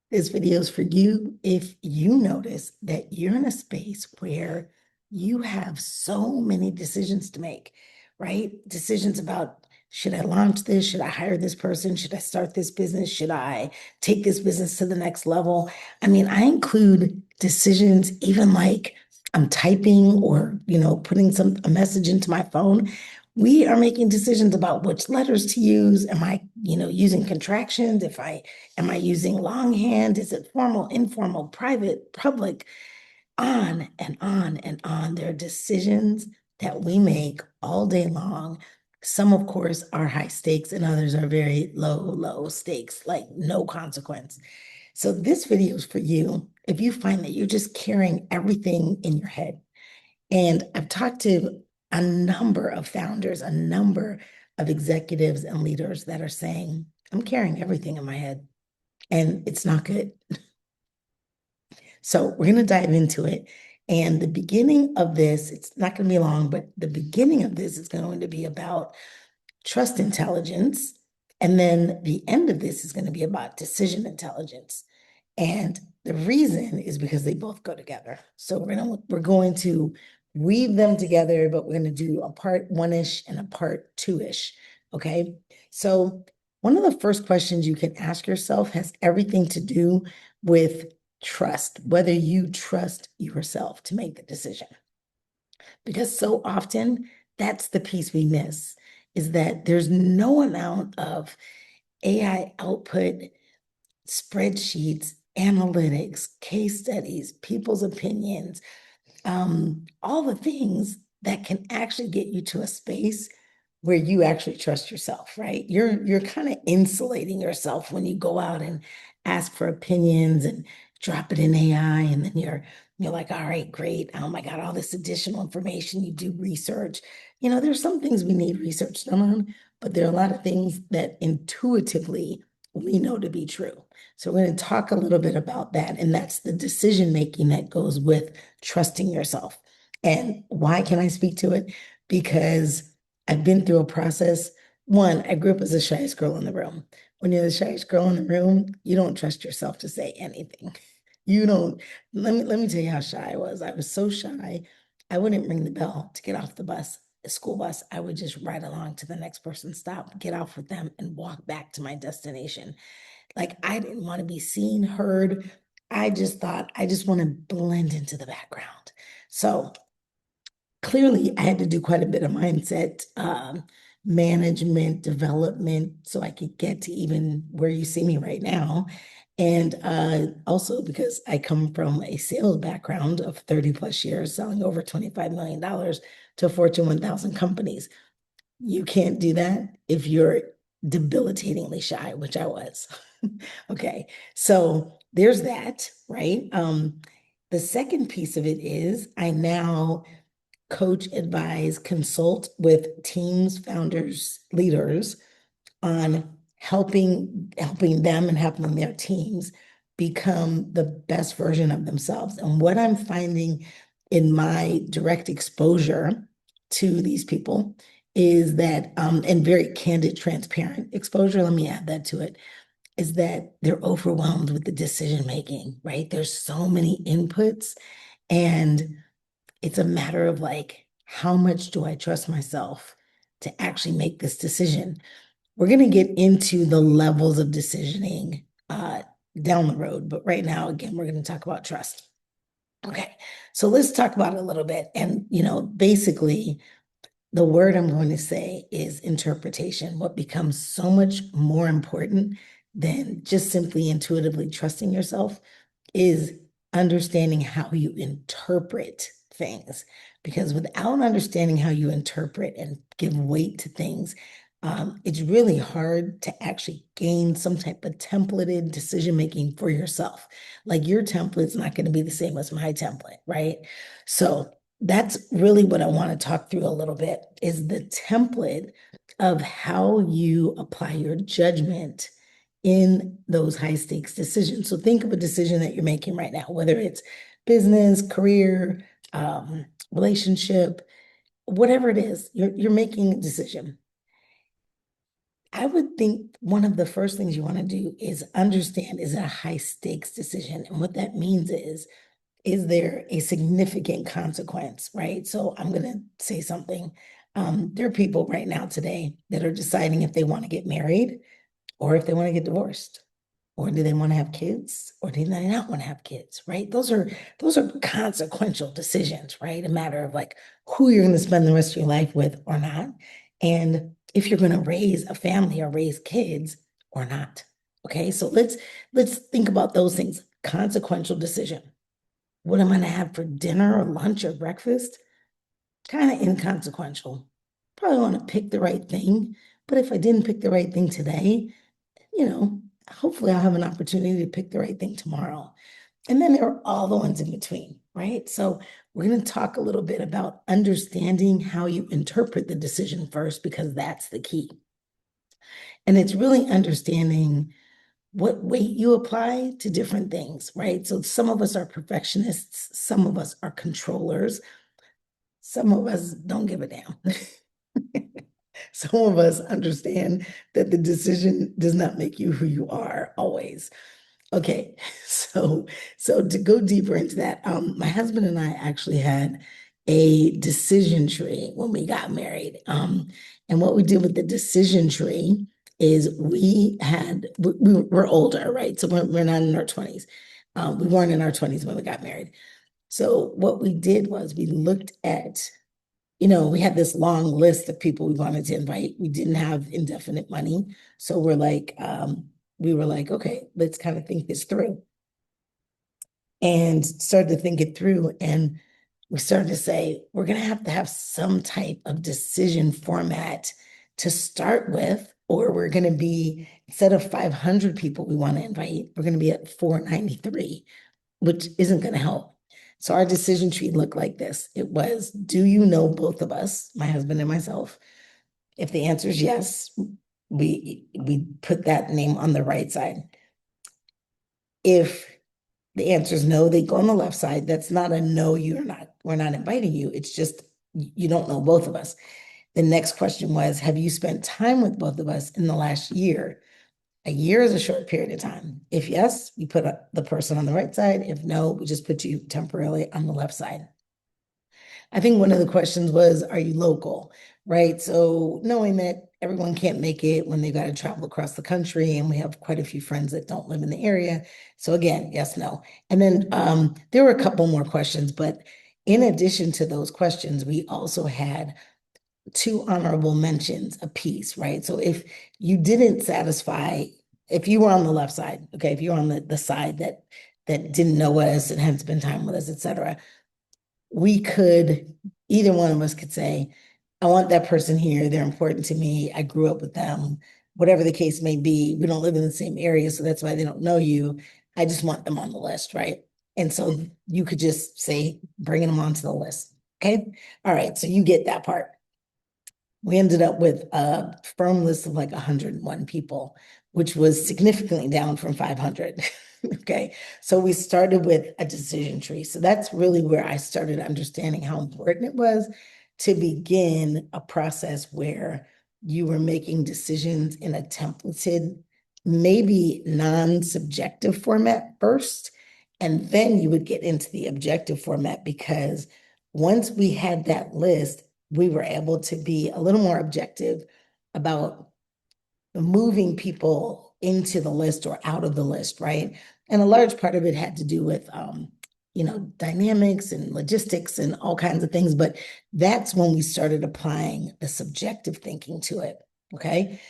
This video is for you if you notice that you're in a space where you have so many decisions to make, right? Decisions about should I launch this? Should I hire this person? Should I start this business? Should I take this business to the next level? I mean, I include decisions even like I'm typing or, putting a message into my phone. We are making decisions about which letters to use. Am I, using contractions? Am I using longhand? Is it formal, informal, private, public? On and on and on. There are decisions that we make all day long. Some, of course, are high stakes, and others are very low stakes, like no consequence. So, this video is for you if you find that you're just carrying everything in your head. And I've talked to a number of founders, a number of executives and leaders that are saying, I'm carrying everything in my head, and it's not good. So we're going to dive into it. And the beginning of this, it's not going to be long, but the beginning of this is going to be about trust intelligence. And then the end of this is going to be about decision intelligence. And the reason is because they both go together. So we're going to weave them together, but we're going to do a part one-ish and a part two-ish. Okay. So one of the first questions you can ask yourself has everything to do with trust, whether you trust yourself to make the decision. Because so often that's the piece we miss is that there's no amount of AI output, spreadsheets, analytics, case studies, people's opinions, all the things that can actually get you to a space where you actually trust yourself, right? You're kind of insulating yourself when you go out and ask for opinions and drop it in AI, and then you're like, all right, great. Oh my God, all this additional information. You do research. There's some things we need research done on, but there are a lot of things that intuitively we know to be true. So we're going to talk a little bit about that, and that's the decision making that goes with trusting yourself. And why can I speak to it? Because I've been through a process. One, I grew up as the shyest girl in the room. When you're the shyest girl in the room, you don't trust yourself to say anything. You don't. Let me tell you how shy I was. I was so shy. I wouldn't ring the bell to get off the school bus. I would just ride along to the next person's stop, get off with them, and walk back to my destination. Like I didn't want to be seen, heard. I just thought I just want to blend into the background. So clearly I had to do quite a bit of mindset management development so I could get to even where you see me right now. And also because I come from a sales background of 30 plus years, selling over $25 million to Fortune 1000 companies. You can't do that if you're debilitatingly shy, which I was. Okay, so there's that, right? The second piece of it is I now coach, advise, consult with teams, founders, leaders on helping them and helping their teams become the best version of themselves. And what I'm finding in my direct exposure to these people is that, and very candid, transparent exposure, let me add that to it, is that they're overwhelmed with the decision making, right? There's so many inputs, and it's a matter of like, how much do I trust myself to actually make this decision? We're going to get into the levels of decisioning down the road, but right now, again, we're going to talk about trust. Okay, so let's talk about it a little bit. And, basically, the word I'm going to say is interpretation. What becomes so much more important than just simply intuitively trusting yourself is understanding how you interpret things. Because without understanding how you interpret and give weight to things, it's really hard to actually gain some type of templated decision making for yourself. Like your template's not going to be the same as my template, right? So that's really what I want to talk through a little bit is the template of how you apply your judgment in those high stakes decisions. So think of a decision that you're making right now, whether it's business, career, relationship, whatever it is, you're making a decision. I would think one of the first things you want to do is understand, is it a high stakes decision? And what that means is there a significant consequence, right? So I'm going to say something. There are people right now today that are deciding if they want to get married or if they want to get divorced, or do they want to have kids, or do they not want to have kids, right? Those are consequential decisions, right? A matter of like who you're going to spend the rest of your life with or not, and if you're going to raise a family or raise kids or not. Okay, so let's think about those things. Consequential decision. What am I going to have for dinner or lunch or breakfast? Kind of inconsequential. Probably want to pick the right thing, but if I didn't pick the right thing today, you know, hopefully I'll have an opportunity to pick the right thing tomorrow. And then there are all the ones in between, right? So we're going to talk a little bit about understanding how you interpret the decision first, because that's the key. And it's really understanding what weight you apply to different things, right? So some of us are perfectionists, some of us are controllers, some of us don't give a damn. Some of us understand that the decision does not make you who you are always. Okay, so to go deeper into that, my husband and I actually had a decision tree when we got married. And what we did with the decision tree is we're older, right? So we're not in our 20s. We weren't in our 20s when we got married. So what we did was we looked at, we had this long list of people we wanted to invite. We didn't have indefinite money. So we were like, okay, let's kind of think this through, and started to think it through. And we started to say, we're going to have some type of decision format to start with, or we're going to be, instead of 500 people we want to invite, we're going to be at 493, which isn't going to help. So our decision tree looked like this. It was, do you know both of us, my husband and myself? If the answer is yes, we put that name on the right side. If the answer is no, they go on the left side. That's not a no, we're not inviting you. It's just you don't know both of us. The next question was, have you spent time with both of us in the last year? A year is a short period of time. If yes, we put the person on the right side. If no, we just put you temporarily on the left side. I think one of the questions was, are you local? Right. So knowing that everyone can't make it when they've got to travel across the country, and we have quite a few friends that don't live in the area. So again, yes, no. And then there were a couple more questions, but in addition to those questions, we also had two honorable mentions apiece, right? So if you didn't satisfy, if you were on the left side, okay, if you were on the side that didn't know us and hadn't spent time with us, etc., we could, either one of us could say, I want that person here. They're important to me. I grew up with them, whatever the case may be. We don't live in the same area, so that's why they don't know you. I just want them on the list, right? And so you could just say, bringing them onto the list. Okay. All right. So you get that part. We ended up with a firm list of like 101 people, which was significantly down from 500. Okay. So we started with a decision tree. So that's really where I started understanding how important it was to begin a process where you were making decisions in a templated, maybe non-subjective format first, and then you would get into the objective format, because once we had that list, we were able to be a little more objective about moving people into the list or out of the list, right? And a large part of it had to do with, dynamics and logistics and all kinds of things. But that's when we started applying the subjective thinking to it. Okay.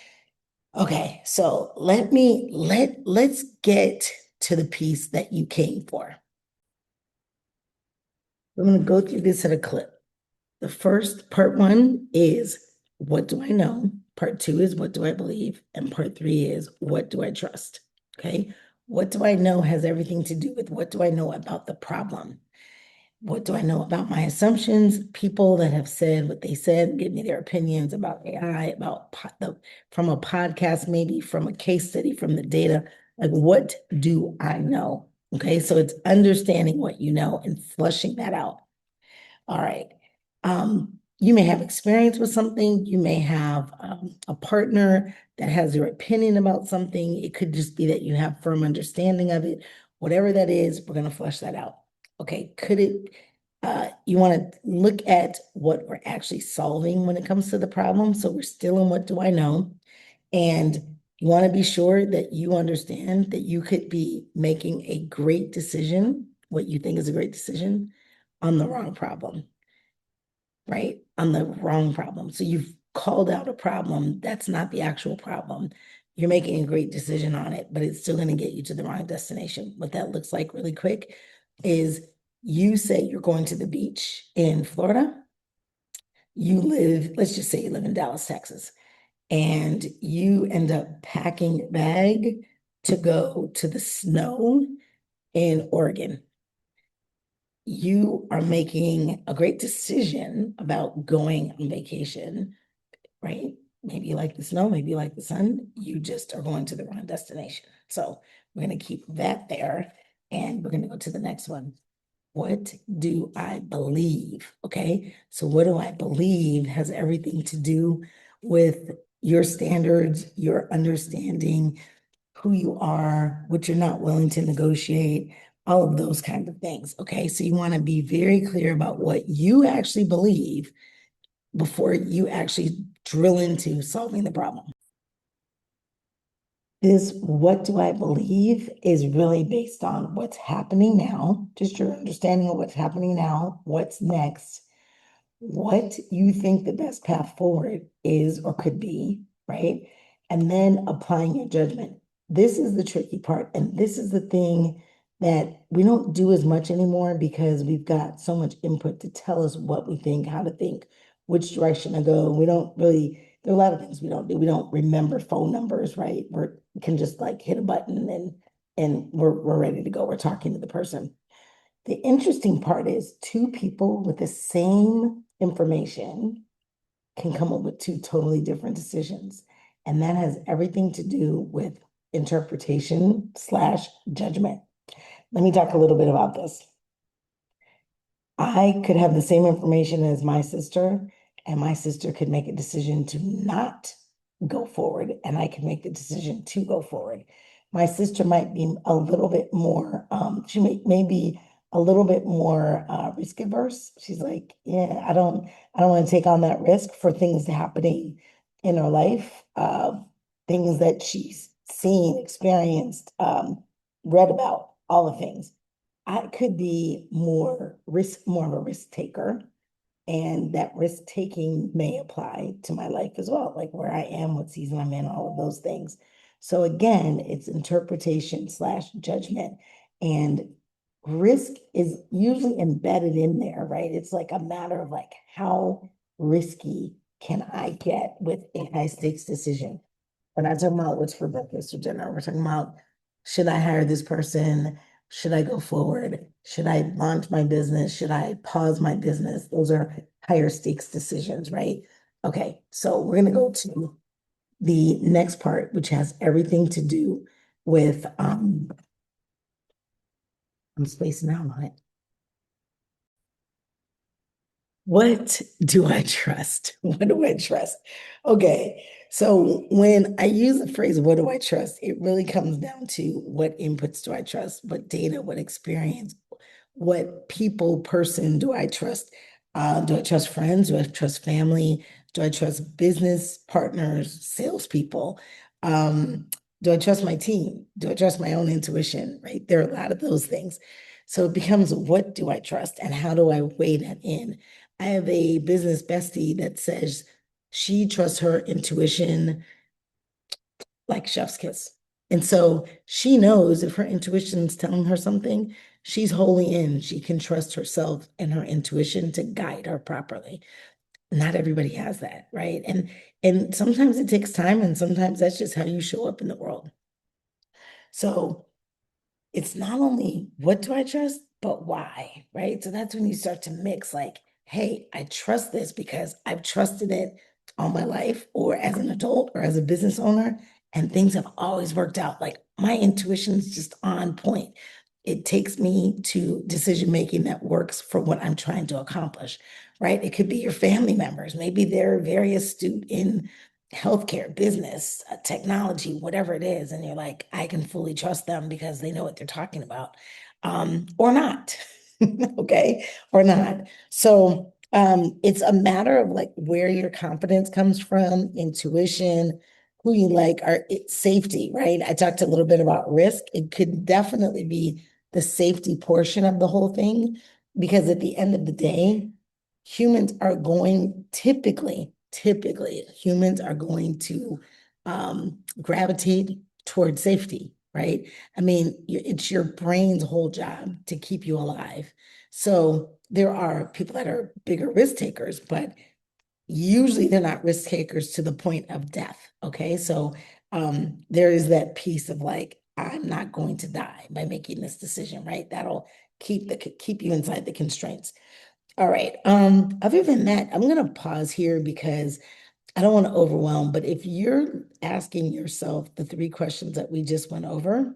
Okay. So let's get to the piece that you came for. I'm going to go through this at a clip. The first part one is, what do I know? Part two is, what do I believe? And part three is, what do I trust? Okay. What do I know has everything to do with what do I know about the problem? What do I know about my assumptions? People that have said what they said, give me their opinions about AI, about from a podcast, maybe from a case study, from the data. Like, what do I know? Okay. So it's understanding what you know and flushing that out. All right. You may have experience with something. You may have a partner that has your opinion about something. It could just be that you have firm understanding of it. Whatever that is, we're going to flush that out. Okay, could it, you want to look at what we're actually solving when it comes to the problem. So we're still in what do I know? And you want to be sure that you understand that you could be making a great decision, what you think is a great decision, on the wrong problem, right? On the wrong problem. So you've called out a problem that's not the actual problem. You're making a great decision on it, but it's still going to get you to the wrong destination. What that looks like really quick is you say you're going to the beach in Florida. You live, let's just say you live in Dallas, Texas, and you end up packing your bag to go to the snow in Oregon. You are making a great decision about going on vacation, right? Maybe you like the snow, maybe you like the sun. You just are going to the wrong destination. So we're going to keep that there and we're going to go to the next one. What do I believe? Okay. So what do I believe has everything to do with your standards, your understanding, who you are, what you're not willing to negotiate, all of those kinds of things. Okay. So you want to be very clear about what you actually believe before you actually drill into solving the problem. This, what do I believe, is really based on what's happening now, just your understanding of what's happening now, what's next, what you think the best path forward is or could be, right? And then applying your judgment. This is the tricky part. And this is the thing that we don't do as much anymore because we've got so much input to tell us what we think, how to think, which direction to go. We don't really, there are a lot of things we don't do. We don't remember phone numbers, right? We can just like hit a button and we're ready to go. We're talking to the person. The interesting part is two people with the same information can come up with two totally different decisions. And that has everything to do with interpretation slash judgment. Let me talk a little bit about this. I could have the same information as my sister, and my sister could make a decision to not go forward, and I could make the decision to go forward. My sister might be a little bit more, she may be a little bit more risk averse. She's like, yeah, I don't want to take on that risk for things happening in her life, things that she's seen, experienced, read about, all the things. I could be more of a risk taker. And that risk taking may apply to my life as well, like where I am, what season I'm in, all of those things. So again, it's interpretation slash judgment. And risk is usually embedded in there, right? It's like a matter of like, how risky can I get with a high stakes decision? We're not talking about what's for breakfast or dinner. We're talking about, should I hire this person? Should I go forward? Should I launch my business? Should I pause my business? Those are higher stakes decisions, right? Okay, so we're gonna go to the next part, which has everything to do with I'm spacing out on it. What do I trust? What do I trust? Okay, so when I use the phrase, what do I trust? It really comes down to what inputs do I trust? What data, what experience, what people, person do I trust? Do I trust friends? Do I trust family? Do I trust business partners, salespeople? Do I trust my team? Do I trust my own intuition? Right? There are a lot of those things. So it becomes, what do I trust and how do I weigh that in? I have a business bestie that says she trusts her intuition like chef's kiss. And so she knows if her intuition is telling her something, she's wholly in. She can trust herself and her intuition to guide her properly. Not everybody has that, right? And sometimes it takes time, and sometimes that's just how you show up in the world. So it's not only what do I trust, but why, right? So that's when you start to mix like, hey, I trust this because I've trusted it all my life, or as an adult, or as a business owner, and things have always worked out. Like my intuition is just on point. It takes me to decision making that works for what I'm trying to accomplish, right? It could be your family members. Maybe they're very astute in healthcare, business, technology, whatever it is, and you're like, I can fully trust them because they know what they're talking about, or not, okay, or not. So it's a matter of like where your confidence comes from, intuition, who you like, are it's safety, right? I talked a little bit about risk. It could definitely be the safety portion of the whole thing, because at the end of the day, humans are going typically humans are going to gravitate towards safety, right? I mean, it's your brain's whole job to keep you alive. So there are people that are bigger risk takers, but usually they're not risk takers to the point of death. Okay. So there is that piece of like, I'm not going to die by making this decision, right? That'll keep you inside the constraints. All right. Other than that, I'm gonna pause here because I don't want to overwhelm, but if you're asking yourself the three questions that we just went over,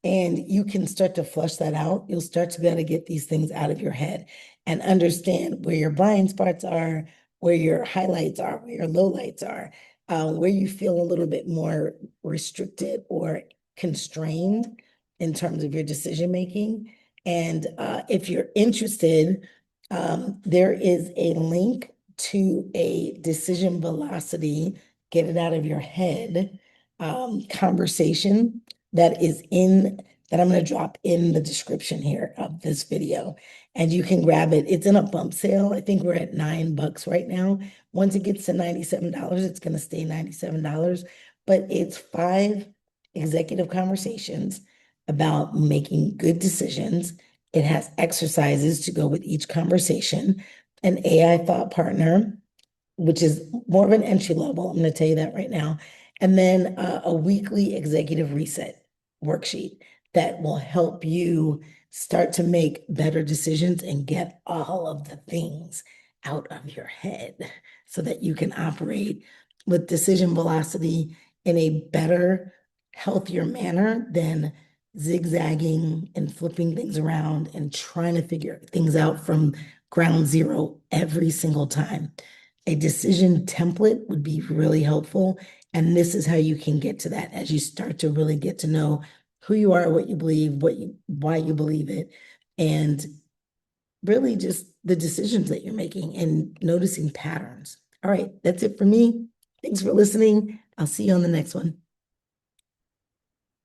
and you can start to flush that out, you'll start to be able to get these things out of your head and understand where your blind spots are, where your highlights are, where your lowlights are, where you feel a little bit more restricted or constrained in terms of your decision making. And if you're interested, there is a link to a decision velocity, get it out of your head conversation that is in that I'm going to drop in the description here of this video. And you can grab it. It's in a bump sale. I think we're at $9 right now. Once it gets to $97, it's going to stay $97. But it's 5 executive conversations about making good decisions. It has exercises to go with each conversation, an AI thought partner, which is more of an entry level. I'm going to tell you that right now. And then a weekly executive reset worksheet that will help you start to make better decisions and get all of the things out of your head so that you can operate with decision velocity in a better, healthier manner than zigzagging and flipping things around and trying to figure things out from ground zero every single time. A decision template would be really helpful. And this is how you can get to that as you start to really get to know who you are, what you believe, why you believe it, and really just the decisions that you're making and noticing patterns. All right, that's it for me. Thanks for listening. I'll see you on the next one.